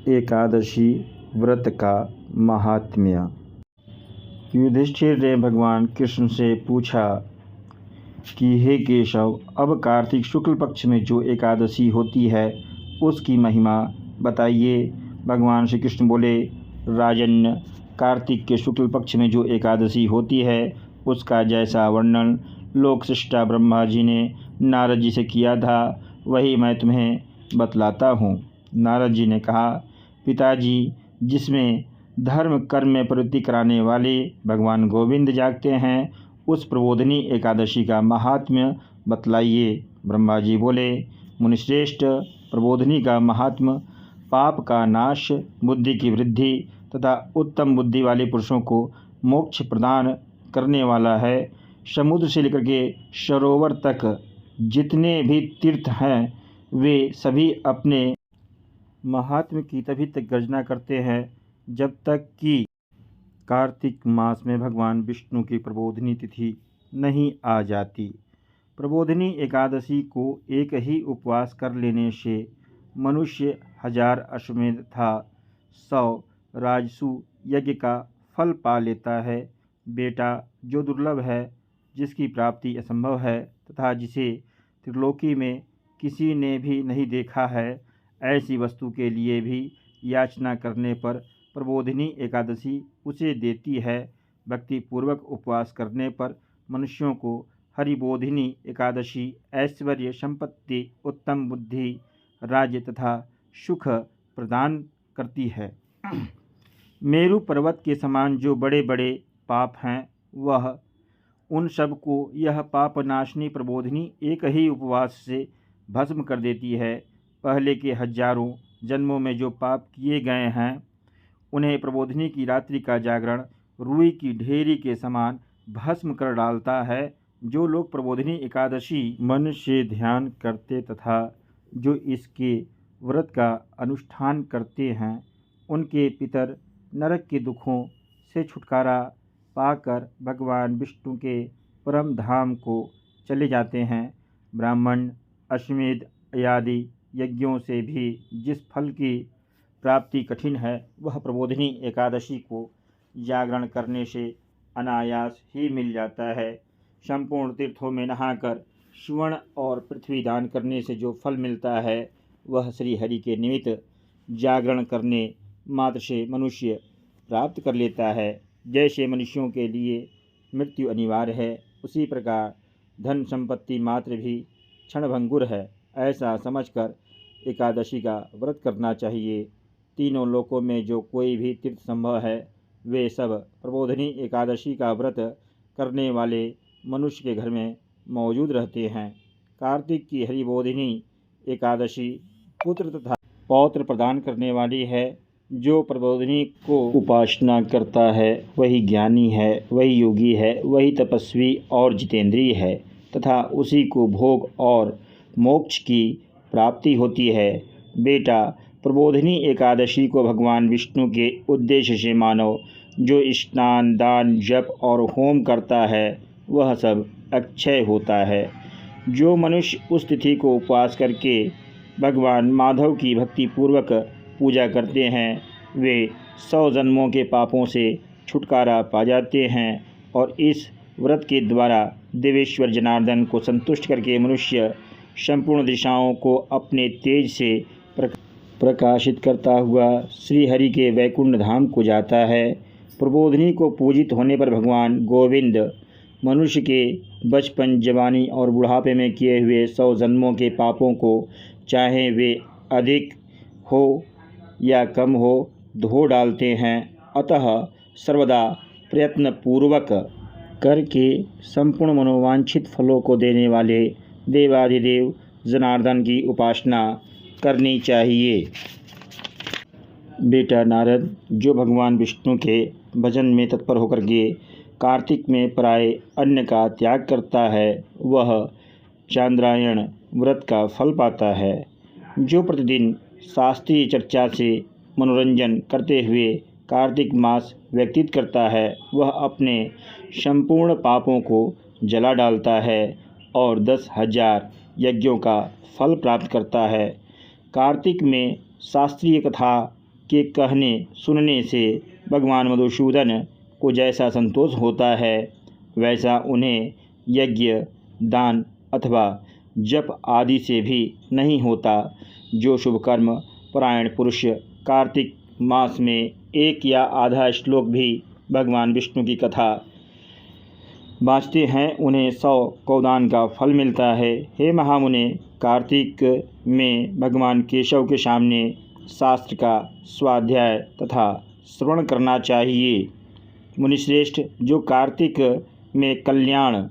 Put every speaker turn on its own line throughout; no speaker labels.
एकादशी व्रत का महात्म्य। युधिष्ठिर ने भगवान कृष्ण से पूछा कि हे केशव, अब कार्तिक शुक्ल पक्ष में जो एकादशी होती है उसकी महिमा बताइए। भगवान श्री कृष्ण बोले, राजन्य, कार्तिक के शुक्ल पक्ष में जो एकादशी होती है उसका जैसा वर्णन लोक सृष्टा ब्रह्मा जी ने नारद जी से किया था वही मैं तुम्हें बतलाता हूँ। नारद जी ने कहा, पिताजी, जिसमें धर्म कर्म में प्रवृत्ति कराने वाले भगवान गोविंद जागते हैं उस प्रबोधिनी एकादशी का महात्म्य बतलाइए। ब्रह्मा जी बोले, मुनिश्रेष्ठ, प्रबोधिनी का महात्म्य पाप का नाश, बुद्धि की वृद्धि तथा उत्तम बुद्धि वाले पुरुषों को मोक्ष प्रदान करने वाला है। समुद्र से लेकर के सरोवर तक जितने भी तीर्थ हैं वे सभी अपने महात्म्य की तभी तक गर्जना करते हैं जब तक कि कार्तिक मास में भगवान विष्णु की प्रबोधिनी तिथि नहीं आ जाती। प्रबोधिनी एकादशी को एक ही उपवास कर लेने से मनुष्य 1000 अश्वमेध तथा 100 राजसु यज्ञ का फल पा लेता है। बेटा, जो दुर्लभ है, जिसकी प्राप्ति असंभव है तथा जिसे त्रिलोकी में किसी ने भी नहीं देखा है, ऐसी वस्तु के लिए भी याचना करने पर प्रबोधिनी एकादशी उसे देती है। भक्ति पूर्वक उपवास करने पर मनुष्यों को हरिबोधिनी एकादशी ऐश्वर्य, संपत्ति, उत्तम बुद्धि, राज्य तथा सुख प्रदान करती है। मेरु पर्वत के समान जो बड़े बड़े पाप हैं वह उन सब को यह पाप नाशनी प्रबोधिनी एक ही उपवास से भस्म कर देती है। पहले के हजारों जन्मों में जो पाप किए गए हैं उन्हें प्रबोधिनी की रात्रि का जागरण रुई की ढेरी के समान भस्म कर डालता है। जो लोग प्रबोधिनी एकादशी मन से ध्यान करते तथा जो इसके व्रत का अनुष्ठान करते हैं उनके पितर नरक के दुखों से छुटकारा पाकर भगवान विष्णु के परम धाम को चले जाते हैं। ब्राह्मण अश्वमेध आदि यज्ञों से भी जिस फल की प्राप्ति कठिन है वह प्रबोधिनी एकादशी को जागरण करने से अनायास ही मिल जाता है। संपूर्ण तीर्थों में नहाकर स्वर्ण और पृथ्वी दान करने से जो फल मिलता है वह श्री हरि के निमित्त जागरण करने मात्र से मनुष्य प्राप्त कर लेता है। जैसे मनुष्यों के लिए मृत्यु अनिवार्य है उसी प्रकार धन संपत्ति मात्र भी क्षणभंगुर है, ऐसा समझकर एकादशी का व्रत करना चाहिए। तीनों लोकों में जो कोई भी तीर्थ संभव है वे सब प्रबोधिनी एकादशी का व्रत करने वाले मनुष्य के घर में मौजूद रहते हैं। कार्तिक की हरिबोधिनी एकादशी पुत्र तथा पौत्र प्रदान करने वाली है। जो प्रबोधिनी को उपासना करता है वही ज्ञानी है, वही योगी है, वही तपस्वी और जितेंद्रिय है तथा उसी को भोग और मोक्ष की प्राप्ति होती है। बेटा, प्रबोधिनी एकादशी को भगवान विष्णु के उद्देश्य से मानो। जो स्नान, दान, जप और होम करता है वह सब अक्षय होता है। जो मनुष्य उस तिथि को उपवास करके भगवान माधव की भक्ति पूर्वक पूजा करते हैं वे 100 जन्मों के पापों से छुटकारा पा जाते हैं और इस व्रत के द्वारा देवेश्वर जनार्दन को संतुष्ट करके मनुष्य संपूर्ण दिशाओं को अपने तेज से प्रकाशित करता हुआ श्री हरि के वैकुंठ धाम को जाता है। प्रबोधिनी को पूजित होने पर भगवान गोविंद मनुष्य के बचपन, जवानी और बुढ़ापे में किए हुए 100 जन्मों के पापों को चाहे वे अधिक हो या कम हो धो डालते हैं। अतः सर्वदा प्रयत्न पूर्वक करके संपूर्ण मनोवांछित फलों को देने वाले देवाधिदेव जनार्दन की उपासना करनी चाहिए। बेटा नारद, जो भगवान विष्णु के भजन में तत्पर होकर के कार्तिक में पराए अन्न का त्याग करता है वह चांद्रायण व्रत का फल पाता है। जो प्रतिदिन शास्त्रीय चर्चा से मनोरंजन करते हुए कार्तिक मास व्यतीत करता है वह अपने संपूर्ण पापों को जला डालता है और 10,000 यज्ञों का फल प्राप्त करता है। कार्तिक में शास्त्रीय कथा के कहने सुनने से भगवान मधुसूदन को जैसा संतोष होता है, वैसा उन्हें यज्ञ, दान अथवा जप आदि से भी नहीं होता। जो शुभ कर्म परायण पुरुष कार्तिक मास में एक या आधा श्लोक भी भगवान विष्णु की कथा बाँचते हैं, उन्हें 100 गौदान का फल मिलता है। हे महामुने, कार्तिक में भगवान केशव के सामने शास्त्र का स्वाध्याय तथा श्रवण करना चाहिए। मुनिश्रेष्ठ, जो कार्तिक में कल्याण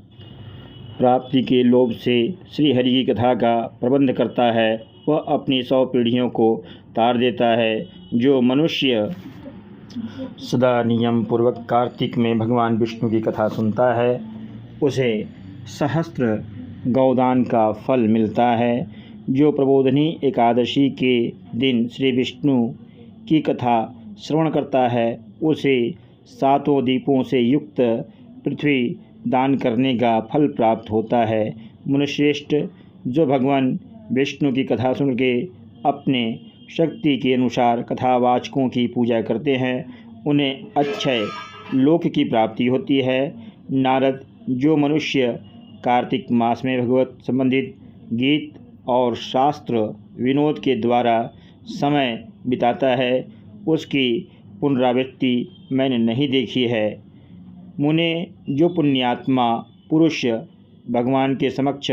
प्राप्ति के लोभ से श्री हरि की कथा का प्रबंध करता है, वह अपनी 100 पीढ़ियों को तार देता है। जो मनुष्य सदा नियम पूर्वक कार्तिक में भगवान विष्णु की कथा सुनता है, उसे सहस्त्र गौदान का फल मिलता है। जो प्रबोधनी एकादशी के दिन श्री विष्णु की कथा श्रवण करता है, उसे 7 दीपों से युक्त पृथ्वी दान करने का फल प्राप्त होता है। मुनिश्रेष्ठ, जो भगवान विष्णु की कथा सुन के अपने शक्ति के अनुसार कथावाचकों की पूजा करते हैं, उन्हें अक्षय लोक की प्राप्ति होती है। नारद, जो मनुष्य कार्तिक मास में भगवत संबंधित गीत और शास्त्र विनोद के द्वारा समय बिताता है, उसकी पुनरावृत्ति मैंने नहीं देखी है। मुने, जो पुण्यात्मा पुरुष भगवान के समक्ष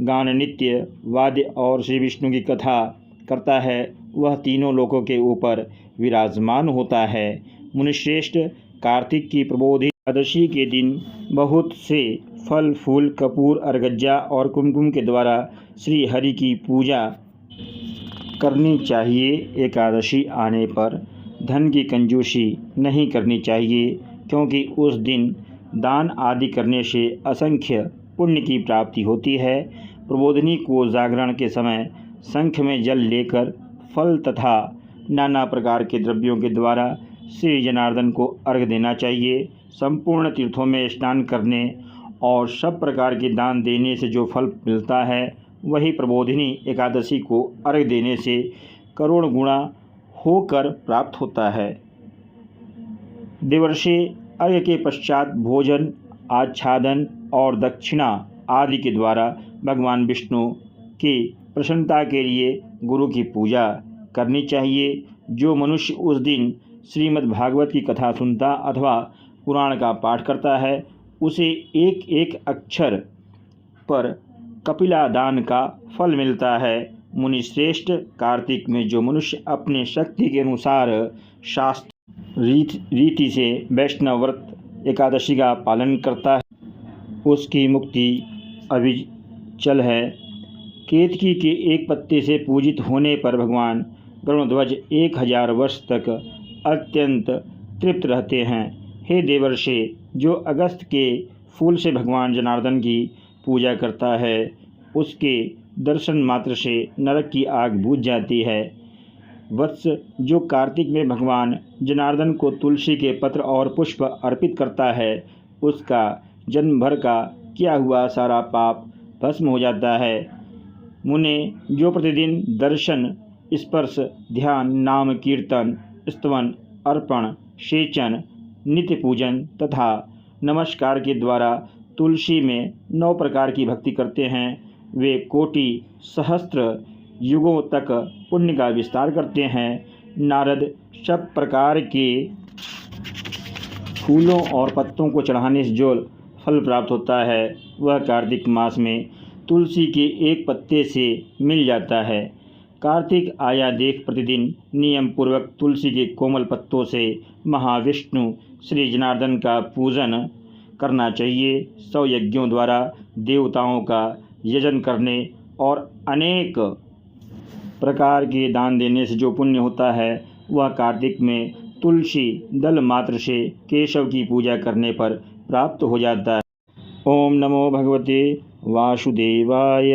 गान, नृत्य, वाद्य और श्री विष्णु की कथा करता है, वह तीनों लोकों के ऊपर विराजमान होता है। मुनिश्रेष्ठ, कार्तिक की प्रबोधि एकादशी के दिन बहुत से फल फूल, कपूर, अर्गज्जा और कुमकुम के द्वारा श्री हरि की पूजा करनी चाहिए। एकादशी आने पर धन की कंजूसी नहीं करनी चाहिए, क्योंकि उस दिन दान आदि करने से असंख्य पुण्य की प्राप्ति होती है। प्रबोधिनी को जागरण के समय शंख में जल लेकर फल तथा नाना प्रकार के द्रव्यों के द्वारा श्री जनार्दन को अर्घ देना चाहिए। संपूर्ण तीर्थों में स्नान करने और सब प्रकार के दान देने से जो फल मिलता है, वही प्रबोधिनी एकादशी को अर्घ देने से करोड़ गुणा होकर प्राप्त होता है। देवर्षि, अर्घ के पश्चात भोजन, आच्छादन और दक्षिणा आदि के द्वारा भगवान विष्णु की प्रसन्नता के लिए गुरु की पूजा करनी चाहिए। जो मनुष्य उस दिन श्रीमद् भागवत की कथा सुनता अथवा पुराण का पाठ करता है, उसे एक एक अक्षर पर कपिला दान का फल मिलता है। मुनिश्रेष्ठ, कार्तिक में जो मनुष्य अपने शक्ति के अनुसार शास्त्र रीति से वैष्णव व्रत एकादशी का पालन करता है, उसकी मुक्ति अविचल है। केतकी के एक पत्ते से पूजित होने पर भगवान गरुड़ध्वज 1000 वर्ष तक अत्यंत तृप्त रहते हैं। हे देवर्षि, जो अगस्त के फूल से भगवान जनार्दन की पूजा करता है, उसके दर्शन मात्र से नरक की आग बुझ जाती है। वत्स, जो कार्तिक में भगवान जनार्दन को तुलसी के पत्र और पुष्प अर्पित करता है, उसका जन्म भर का किया हुआ सारा पाप भस्म हो जाता है। मुने, जो प्रतिदिन दर्शन, स्पर्श, ध्यान, नाम कीर्तन, स्तवन, अर्पण, सेचन, नित्य पूजन तथा नमस्कार के द्वारा तुलसी में 9 प्रकार की भक्ति करते हैं, वे कोटि सहस्त्र युगों तक पुण्य का विस्तार करते हैं। नारद, सब प्रकार के फूलों और पत्तों को चढ़ाने से जो फल प्राप्त होता है, वह कार्तिक मास में तुलसी के एक पत्ते से मिल जाता है। कार्तिक आया देख प्रतिदिन नियम पूर्वक तुलसी के कोमल पत्तों से महाविष्णु श्री जनार्दन का पूजन करना चाहिए। 100 यज्ञों द्वारा देवताओं का यजन करने और अनेक प्रकार के दान देने से जो पुण्य होता है, वह कार्तिक में तुलसी दल मात्र से केशव की पूजा करने पर प्राप्त हो जाता है। ओम नमो भगवते वासुदेवाय।